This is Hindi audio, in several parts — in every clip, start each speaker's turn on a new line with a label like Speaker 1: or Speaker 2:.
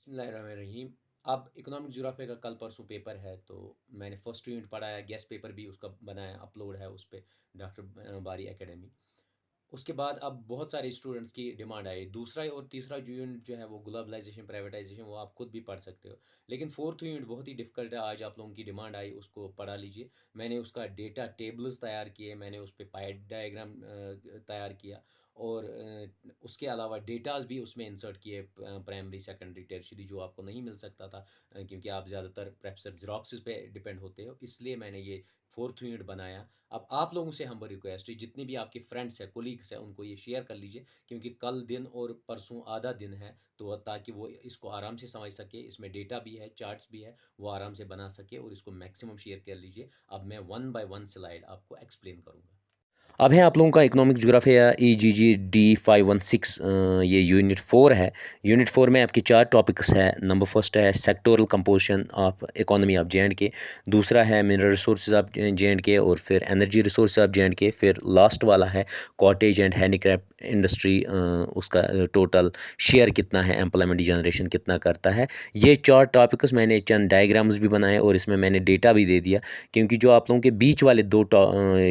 Speaker 1: बिस्मिल्लाहिर्रहमानिर्रहीम। अब इकोनॉमिक ज्योग्राफी का कल परसों पेपर है, तो मैंने फर्स्ट यूनिट पढ़ा है, गेस्ट पेपर भी उसका बनाया, अपलोड है उस पे डॉक्टर बारी एकेडमी। उसके बाद अब बहुत सारे स्टूडेंट्स की डिमांड आई। दूसरा और तीसरा जो यूनिट जो है वो ग्लोबलाइजेशन प्राइवेटाइजेशन, वो आप खुद भी पढ़ सकते हो। लेकिन फोर्थ यूनिट बहुत ही डिफिकल्ट है। आज आप लोगों की डिमांड आई, उसको पढ़ा लीजिए। मैंने उसका डेटा टेबल्स तैयार किए, मैंने उस पर पाई डायग्राम तैयार किया, और उसके अलावा डेटाज भी उसमें इंसर्ट किए, प्राइमरी सेकेंडरी टर्शियरी, जो आपको नहीं मिल सकता था, क्योंकि आप ज़्यादातर प्रोफेसर ज़ेरॉक्स पे डिपेंड होते हो। इसलिए मैंने ये फोर्थ यूनिट बनाया। अब आप लोगों से हम्बल रिक्वेस्ट है, जितने भी आपके फ्रेंड्स हैं, कोलीग्स हैं, उनको ये शेयर कर लीजिए, क्योंकि कल दिन और परसों आधा दिन है, तो ताकि वो इसको आराम से समझ सके। इसमें डेटा भी है, चार्ट्स भी है, वो आराम से बना सके, और इसको मैक्सिमम शेयर कर लीजिए। अब मैं वन बाय वन स्लाइड आपको एक्सप्लेन करूँगा। अब है आप लोगों का इकोनॉमिक ज्योग्राफी या EGG D516, ये यूनिट 4 है। यूनिट 4 में आपके 4 टॉपिक्स है। नंबर फर्स्ट है sectoral composition of economy of J&K। दूसरा है मिनरल रिसोर्सेज ऑफ J&K, और फिर एनर्जी रिसोर्स ऑफ J&K। फिर लास्ट वाला है कॉटेज एंड हैंडीक्राफ्ट इंडस्ट्री, उसका टोटल शेयर कितना है, एम्प्लॉयमेंट जनरेशन कितना करता है। ये 4 टॉपिक्स मैंने चंद डायग्राम्स भी बनाए, और इसमें मैंने डेटा भी दे दिया, क्योंकि जो आप लोगों के बीच वाले 2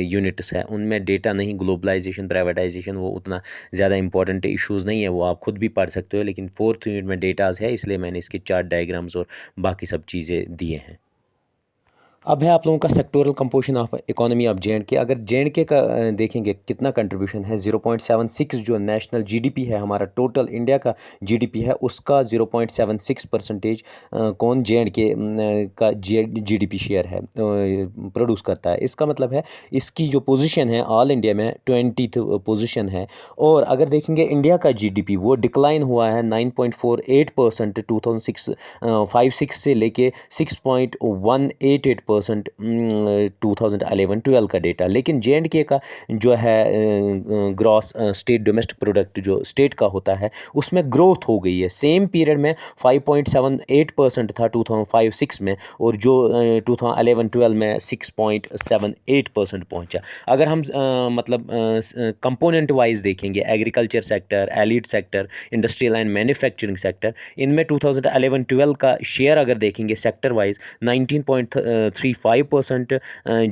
Speaker 1: यूनिट्स हैं उनमें डेटा नहीं, ग्लोबलाइजेशन प्राइवेटाइजेशन, वो उतना ज़्यादा इंपॉर्टेंट इश्यूज़ नहीं है, वो आप खुद भी पढ़ सकते हो। लेकिन फोर्थ यूनिट में डेटाज है, इसलिए मैंने इसके 4 डायग्राम्स और बाकी सब चीज़ें दिए हैं। अब है आप लोगों का sectoral composition of economy of J&K। अगर J&K का देखेंगे कितना कंट्रीब्यूशन है, 0.76 जो नेशनल जीडीपी है, हमारा टोटल इंडिया का जीडीपी है, उसका 0.76% कौन J&K का जीडीपी शेयर है, प्रोड्यूस करता है। इसका मतलब है इसकी जो पोजीशन है ऑल इंडिया में 20th पोजीशन है। और अगर देखेंगे इंडिया का जीडीपी, वो डिक्लाइन हुआ है 9.48% 2006 से लेके 6.188% 2011-12 का डेटा। लेकिन J&K का जो है ग्रॉस स्टेट डोमेस्टिक प्रोडक्ट जो स्टेट का होता है, उसमें ग्रोथ हो गई है। सेम पीरियड में 5.78% था 2005-06 में, और जो 2011-12 में 6.78% पहुंचा। अगर हम मतलब कंपोनेंट वाइज देखेंगे, agriculture sector, allied sector, industrial and manufacturing sector, इनमें 2011-12 का शेयर अगर देखेंगे सेक्टर वाइज 19.35%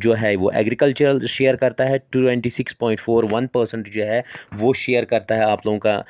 Speaker 1: जो है वो एग्रीकल्चरल शेयर करता है, 26.41% जो है वो शेयर करता है आप लोगों का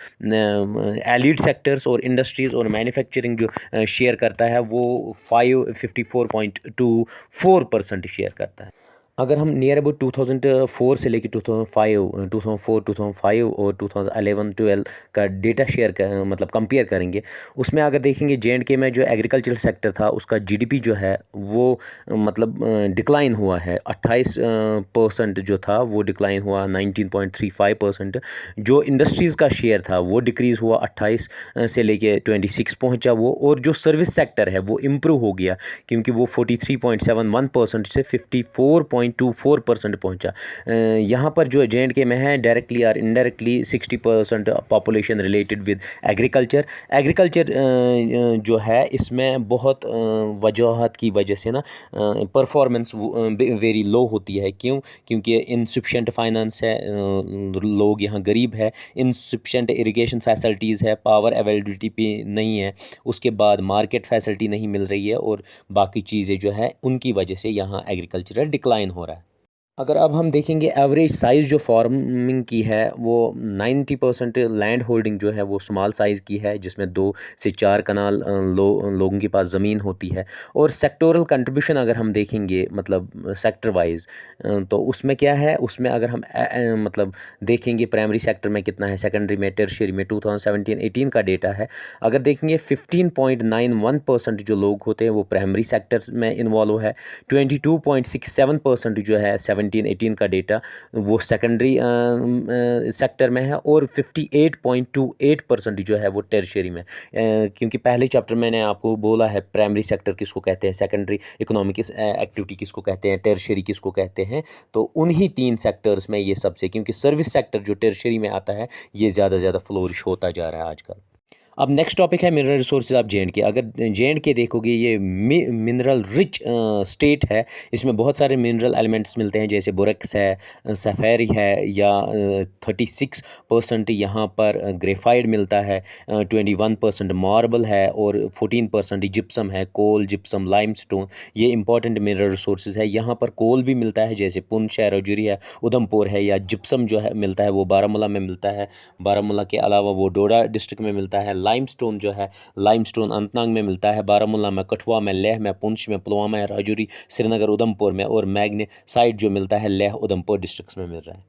Speaker 1: एलिड सेक्टर्स और इंडस्ट्रीज़ और मैन्युफैक्चरिंग जो शेयर करता है वो 54.24% शेयर करता है। अगर हम नियर अबाउट 2004 से लेकर 2005 और 2011-12 का डेटा शेयर मतलब कंपेयर करेंगे, उसमें अगर देखेंगे J&K में जो एग्रीकल्चरल सेक्टर था उसका जीडीपी जो है वो मतलब डिक्लाइन हुआ है। 28% जो था वो डिक्लाइन हुआ 19.35%। जो इंडस्ट्रीज़ का शेयर था वो डिक्रीज़ हुआ 28 से लेके 26 पहुंचा वो। और जो सर्विस सेक्टर है वो इम्प्रूव हो गया, क्योंकि वो 43.71% से 54.24% पहुंचा। यहाँ पर जो J&K में है डायरेक्टली और indirectly 60% population related with agriculture. Agriculture जो है इसमें बहुत वजूहत की वजह से ना परफॉर्मेंस वेरी लो होती है। क्यों? क्योंकि इनसफिशेंट फाइनेंस है, लोग यहाँ गरीब है, इनसफिशेंट इरिगेशन फैसिलिटीज़ है, पावर अवेलेबिलिटी भी नहीं है, उसके बाद मार्केट फैसिलिटी नहीं मिल रही है, और बाकी चीज़ें जो है उनकी वजह से यहाँ एग्रीकल्चरल डिक्लाइन हो रहा है। अगर अब हम देखेंगे एवरेज साइज़ जो फार्मिंग की है वो 90% लैंड होल्डिंग जो है वो स्मॉल साइज़ की है, जिसमें 2 से 4 कनाल लोगों के पास ज़मीन होती है। और सेक्टोरल कंट्रीब्यूशन अगर हम देखेंगे मतलब सेक्टर वाइज, तो उसमें क्या है, उसमें अगर हम मतलब देखेंगे प्राइमरी सेक्टर में कितना है, सेकेंडरी में, टर्शियरी में 2017-18 का डेटा है। अगर देखेंगे 15.91% जो लोग होते हैं वो प्राइमरी सेक्टर्स में इन्वॉल्व है। 22.67% जो है 17-18 का डेटा वो सेकेंडरी सेक्टर में है, और 58.28% जो है वो टर्शियरी में। क्योंकि पहले चैप्टर मैंने आपको बोला है प्राइमरी सेक्टर किसको कहते हैं, सेकेंडरी इकोनॉमिक एक्टिविटी किसको कहते हैं, टर्शियरी किसको कहते हैं, तो उन्हीं 3 सेक्टर्स में ये सबसे, क्योंकि सर्विस सेक्टर जो टर्शियरी में आता है ये ज़्यादा फ्लोरिश होता जा रहा है आजकल। अब नेक्स्ट टॉपिक है mineral resources of J and के। अगर जे एंड के देखोगे ये मिनरल रिच स्टेट है। इसमें बहुत सारे मिनरल एलिमेंट्स मिलते हैं, जैसे बोरेक्स है, सफ़ेरी है, या 36% यहाँ पर ग्रेफाइड मिलता है, 21% मार्बल है, और 14% जिप्सम है। कोल, जिप्सम, लाइमस्टोन, ये इंपॉर्टेंट मिनरल रिसोर्सेज है। यहाँ पर कोल भी मिलता है, जैसे पुंछ है, राजौरी है, उधमपुर है, या जिप्सम जो है मिलता है वो बारामूला में मिलता है। बारामूला के अलावा वो डोडा डिस्ट्रिक्ट में मिलता है। लाइमस्टोन जो है, लाइमस्टोन अनंतनाग में मिलता है, बारामूला में, कठुआ में, लेह में, पुंछ में, पुलवामा, राजौरी, श्रीनगर, उधमपुर में, और मैग्नेसाइट जो मिलता है लेह, उधमपुर डिस्ट्रिक्ट्स में मिल रहा है।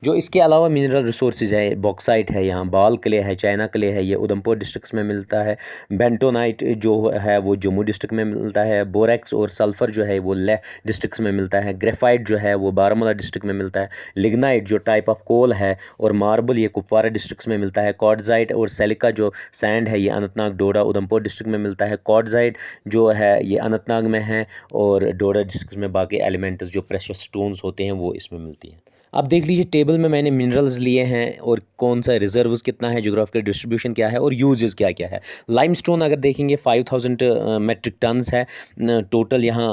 Speaker 1: जो इसके अलावा मिनरल रिसोर्सेज है, बॉक्साइट है, यहाँ बाल क्ले है, चाइना क्ले है, ये उधमपुर डिस्ट्रिक्ट्स में मिलता है। बेंटोनाइट जो है वो जम्मू डिस्ट्रिक्ट में मिलता है। बोरेक्स और सल्फ़र जो है वो लेह डिस्ट्रिक्ट्स में मिलता है। ग्रेफाइट जो है वो बारामूला डिस्ट्रिक्ट में मिलता है। लिग्नाइट जो टाइप ऑफ कोल है और मार्बल, ये कुपवारा डिस्ट्रिक्ट्स में मिलता है। क्वार्ट्ज़ाइट और सिलिका जो सैंड है, ये अनंतनाग, डोडा, उधमपुर डिस्ट्रिक्ट में मिलता है। क्वार्ट्ज़ाइट जो है ये अनंतनाग में है, और डोडा डिस्ट्रिक्ट में बाकी एलिमेंट्स जो प्रेशियस स्टोन्स होते हैं वो इसमें मिलती हैं। अब देख लीजिए टेबल में मैंने मिनरल्स लिए हैं और कौन सा रिजर्व्स कितना है, ज्योग्राफिकल डिस्ट्रीब्यूशन क्या है, और यूजेस क्या क्या है। लाइमस्टोन अगर देखेंगे 5000 मेट्रिक टन्स है टोटल यहाँ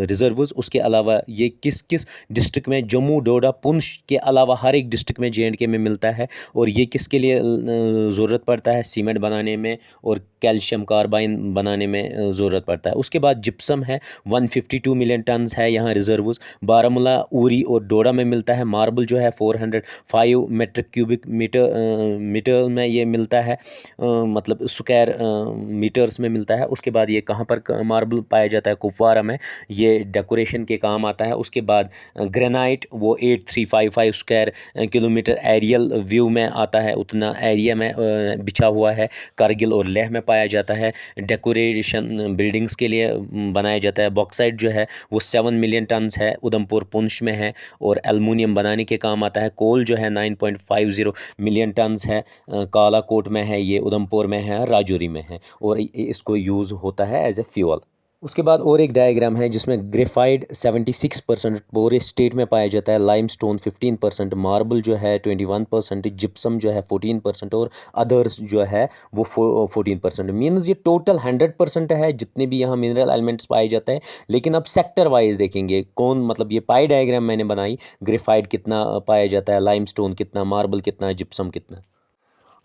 Speaker 1: रिजर्व्स। उसके अलावा ये किस किस डिस्ट्रिक्ट में, जम्मू, डोडा, पुंछ के अलावा हर एक डिस्ट्रिक्ट में जे.एंड.के में मिलता है। और ये किसके लिए ज़रूरत पड़ता है, सीमेंट बनाने में और कैल्शियम कार्बाइन बनाने में ज़रूरत पड़ता है। उसके बाद जिप्सम है, 152 मिलियन टन्स है यहाँ रिजर्व्स। बारामूला, उरी और डोडा में मिलता है। मार्बल जो है 405 मेट्रिक क्यूबिक मीटर में ये मिलता है, मतलब स्क्वायर मीटर्स में मिलता है। उसके बाद ये कहाँ पर मार्बल पाया जाता है, कुपवारा में, ये डेकोरेशन के काम आता है। उसके बाद ग्रेनाइट वो 8355 स्क्वायर किलोमीटर एरियल व्यू में आता है, उतना एरिया में बिछा हुआ है। कारगिल और लेह में पाया जाता है। डेकोरेशन बिल्डिंग्स के लिए बनाया जाता है। बॉक्साइट जो है वो 7 मिलियन टन्स है, उधमपुर, पुंछ में है, और एल्युमिनियम बनाने के काम आता है। कोल जो है 9.50 मिलियन टन्स है, कालाकोट में है, ये उधमपुर में है, राजौरी में है, और इसको यूज़ होता है एज ए फ्यूल। उसके बाद और एक डायग्राम है जिसमें ग्रेफाइड 76% पूरे स्टेट में पाया जाता है। लाइमस्टोन 15%, मार्बल जो है 21%, जिप्सम जो है 14%, और अदर्स जो है वो 14%। मीन्स ये टोटल 100% है जितने भी यहाँ मिनरल एलिमेंट्स पाए जाते हैं। लेकिन अब सेक्टर वाइज देखेंगे कौन, मतलब ये पाई डायग्राम मैंने बनाई, ग्रेफाइड कितना पाया जाता है, लाइमस्टोन कितना, मार्बल कितना, जिप्सम कितना।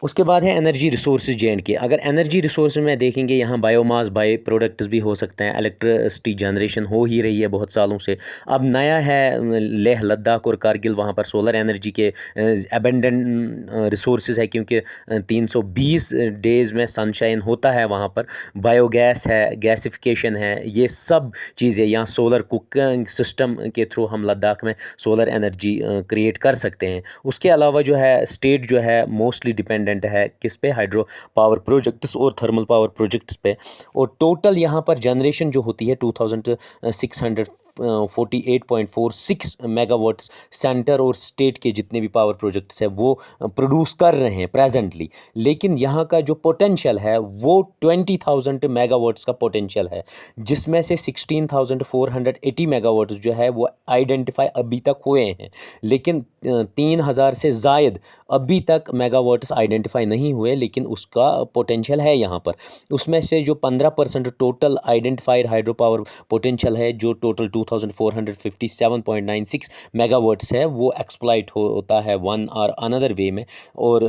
Speaker 1: उसके बाद है एनर्जी रिसोर्सेज जे एंड के। अगर एनर्जी रिसोर्स में देखेंगे, यहाँ बायोमास, बायो प्रोडक्ट्स भी हो सकते हैं। इलेक्ट्रिसिटी जनरेशन हो ही रही है बहुत सालों से। अब नया है लेह, लद्दाख और कारगिल, वहाँ पर सोलर एनर्जी के एबेंडेंट रिसोर्सेज है, क्योंकि 320 डेज़ में सनशाइन होता है वहाँ पर। बायोगैस है, गैसिफिकेशन है, ये सब चीज़ें यहाँ सोलर कुकिंग सिस्टम के थ्रू हम लद्दाख में सोलर एनर्जी क्रिएट कर सकते हैं। उसके अलावा जो है स्टेट जो है मोस्टली डिपेंडेंट है किस पे, हाइड्रो पावर प्रोजेक्ट्स और थर्मल पावर प्रोजेक्ट्स पे। और टोटल यहाँ पर जनरेशन जो होती है 2648.46 मेगावाट्स सेंटर और स्टेट के जितने भी पावर प्रोजेक्ट्स हैं वो प्रोड्यूस कर रहे हैं प्रेजेंटली। लेकिन यहाँ का जो पोटेंशियल है वो 20,000 मेगावाट्स का पोटेंशियल है, जिसमें से 16,480 मेगावाट्स जो है वो आइडेंटिफाई अभी तक हुए हैं। लेकिन 3,000 से ज़ायद अभी तक मेगावाट्स आइडेंटिफाई नहीं हुए, लेकिन उसका पोटेंशियल है यहाँ पर। उसमें से जो 15% total identified hydro power potential है, जो टोटल 2457.96 मेगावाट्स है, वो एक्सप्लॉइट होता है वन और अनदर वे में। और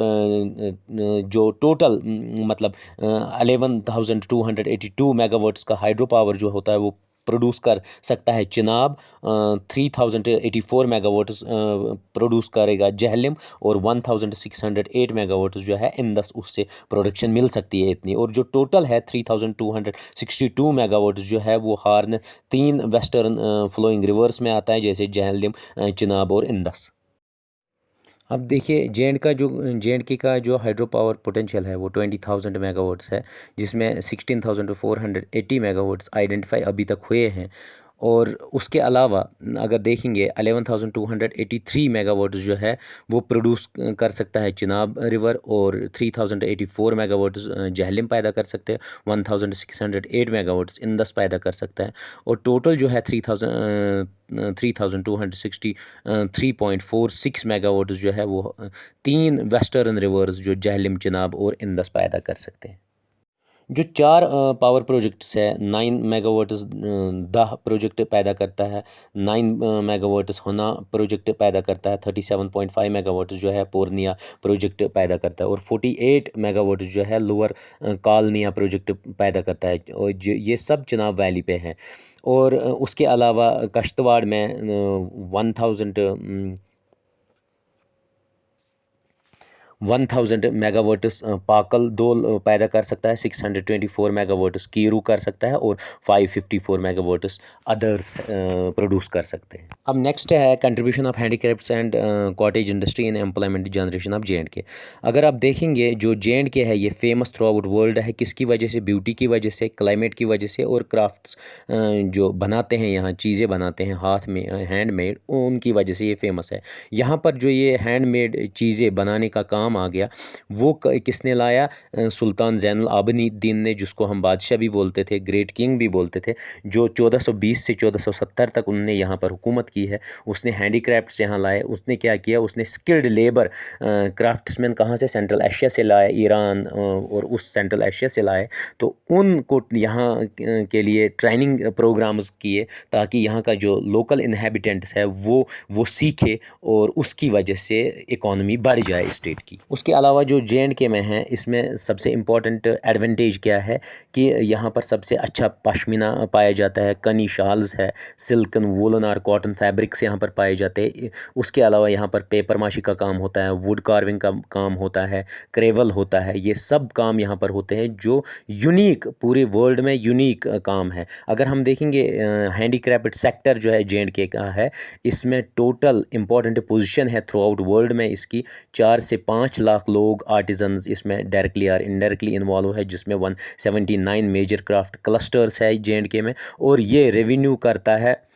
Speaker 1: जो टोटल मतलब 11,282 मेगावाट्स का हाइड्रो पावर जो होता है वो प्रोड्यूस कर सकता है चिनाब। 3,084 मेगावाट्स प्रोड्यूस करेगा जहलम, और 1,608 मेगावाट्स जो है इंदस, उससे प्रोडक्शन मिल सकती है इतनी। और जो टोटल है 3,262 मेगावाट्स जो है वो हार्न 3 वेस्टर्न फ्लोइंग रिवर्स में आता है, जैसे जहलम, चिनाब और इंदस। अब देखिए जे एंड के का जो हाइड्रो पावर पोटेंशियल है वो 20,000 मेगावाट्स है, जिसमें 16,480 मेगावाट्स आइडेंटिफाई अभी तक हुए हैं। और उसके अलावा अगर देखेंगे 11,283 मेगावाट जो है वो प्रोड्यूस कर सकता है चिनाब रिवर, और 3,084 मेगावाट जहलम पैदा कर सकते हैं, 1,608 मेगावाट इंदस पैदा कर सकता है, और टोटल जो है 3,263.46 मेगावाट जो है वो 3 वेस्टर्न रिवर्स जो जहलम, चिनाब और इंदस पैदा कर सकते हैं। जो 4 पावर प्रोजेक्ट्स है, 9 मेगावाट्स दाह प्रोजेक्ट पैदा करता है, 9 मेगावाट्स होना प्रोजेक्ट पैदा करता है, 37.5 मेगावाट जो है पूर्निया प्रोजेक्ट पैदा करता है, और 48 मेगावाट जो है लोअर कालनिया प्रोजेक्ट पैदा करता है, और ये सब चिनाब वैली पे हैं। और उसके अलावा कश्तवाड़ में 1000 मेगावाट्स पाकल दो पैदा कर सकता है, 624 मेगावाट्स कीरू कर सकता है, और 554 मेगावाट्स अदर्स प्रोड्यूस कर सकते हैं। अब नेक्स्ट है contribution of handicrafts and cottage industry in employment generation of J&K. अगर आप देखेंगे जो जे.एंड.के है ये फेमस थ्रू आउट वर्ल्ड है, किसकी वजह से? ब्यूटी की वजह से, क्लाइमेट की वजह से, और क्राफ्ट्स जो बनाते हैं यहाँ, चीज़ें बनाते हैं हाथ में हैंडमेड, उनकी वजह से ये फेमस है। यहाँ पर जो ये हैंडमेड चीज़ें बनाने का काम आ गया वो किसने लाया? सुल्तान ज़ैनुल आबिदीन ने, जिसको हम बादशाह भी बोलते थे, ग्रेट किंग भी बोलते थे, जो 1420 से 1470 तक उन्होंने यहाँ पर हुकूमत की है। उसने हैंडीक्राफ्ट्स यहाँ लाए। उसने क्या किया? उसने स्किल्ड लेबर क्राफ्ट्समैन कहाँ से? सेंट्रल एशिया से लाए, ईरान और उस सेंट्रल एशिया से लाए। तो उनको यहाँ के लिए ट्रेनिंग प्रोग्राम्स किए ताकि यहाँ का जो लोकल इन्हेबिटेंट्स है वो सीखे और उसकी वजह से इकॉनमी बढ़ जाए स्टेट की। उसके अलावा जो जे.एंड.के में है, इसमें सबसे इम्पॉर्टेंट एडवांटेज क्या है कि यहाँ पर सबसे अच्छा पश्मीना पाया जाता है, कनी शाल्स है, सिल्कन, वूलन और कॉटन फैब्रिक्स यहाँ पर पाए जाते हैं। उसके अलावा यहाँ पर पेपर माशी का काम होता है, वुड कार्विंग का काम होता है, क्रेवल होता है, ये सब काम यहाँ पर होते हैं जो यूनिक, पूरे वर्ल्ड में यूनिक काम है। अगर हम देखेंगे हैंडीक्राफ्ट सेक्टर जो है जे.एंड.के का है, इसमें टोटल इम्पॉर्टेंट पोजीशन है थ्रू आउट वर्ल्ड में, इसकी 4 से 5 लाख लोग आर्टिजन्स इसमें डायरेक्टली और इनडायरेक्टली इन्वॉल्व है, जिसमें 179 मेजर क्राफ्ट क्लस्टर्स है जे.एंड.के में, और ये रेवेन्यू करता है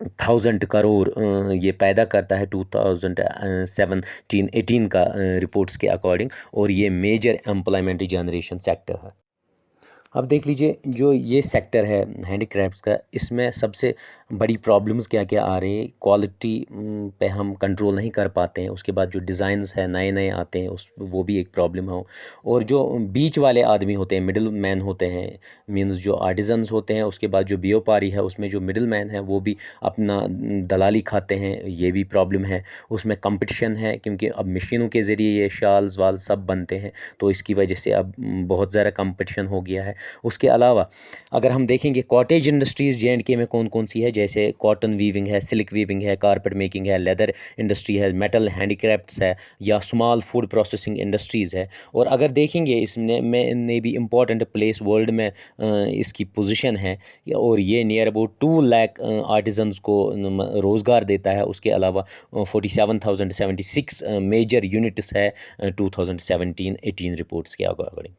Speaker 1: 1000 करोड़ ये पैदा करता है 2017-18 का रिपोर्ट्स के अकॉर्डिंग, और ये मेजर एम्प्लॉयमेंट जनरेशन सेक्टर है। अब देख लीजिए जो ये सेक्टर है हैंडीक्राफ्ट्स का, इसमें सबसे बड़ी प्रॉब्लम्स क्या क्या आ रही है? क्वालिटी पे हम कंट्रोल नहीं कर पाते हैं। उसके बाद जो डिज़ाइंस है नए नए आते हैं वो भी एक प्रॉब्लम हो। और जो बीच वाले आदमी होते हैं, मिडिल मैन होते हैं, मींस जो आर्टिजन्स होते हैं, उसके बाद जो व्यापारी है उसमें जो मिडिल मैन है वो भी अपना दलाली खाते हैं, ये भी प्रॉब्लम है। उसमें कंपटीशन है क्योंकि अब मशीनों के ज़रिए ये शाल्स वाल सब बनते हैं, तो इसकी वजह से अब बहुत ज़्यादा कंपटीशन हो गया है। उसके अलावा अगर हम देखेंगे कॉटेज इंडस्ट्रीज़ जे.एंड.के में कौन कौन सी है, जैसे कॉटन वीविंग है, सिल्क वीविंग है, कारपेट मेकिंग है, लेदर इंडस्ट्री है, मेटल हैंडीक्राफ्ट्स है, या स्मॉल फूड प्रोसेसिंग इंडस्ट्रीज़ है। और अगर देखेंगे इसमें में भी इम्पॉर्टेंट प्लेस वर्ल्ड में इसकी पोजीशन है, और ये नियर अबाउट 2 लाख आर्टिजन्स को रोज़गार देता है। उसके अलावा 47,076 मेजर यूनिट्स है 2017-18 रिपोर्ट्स के अकॉर्डिंग।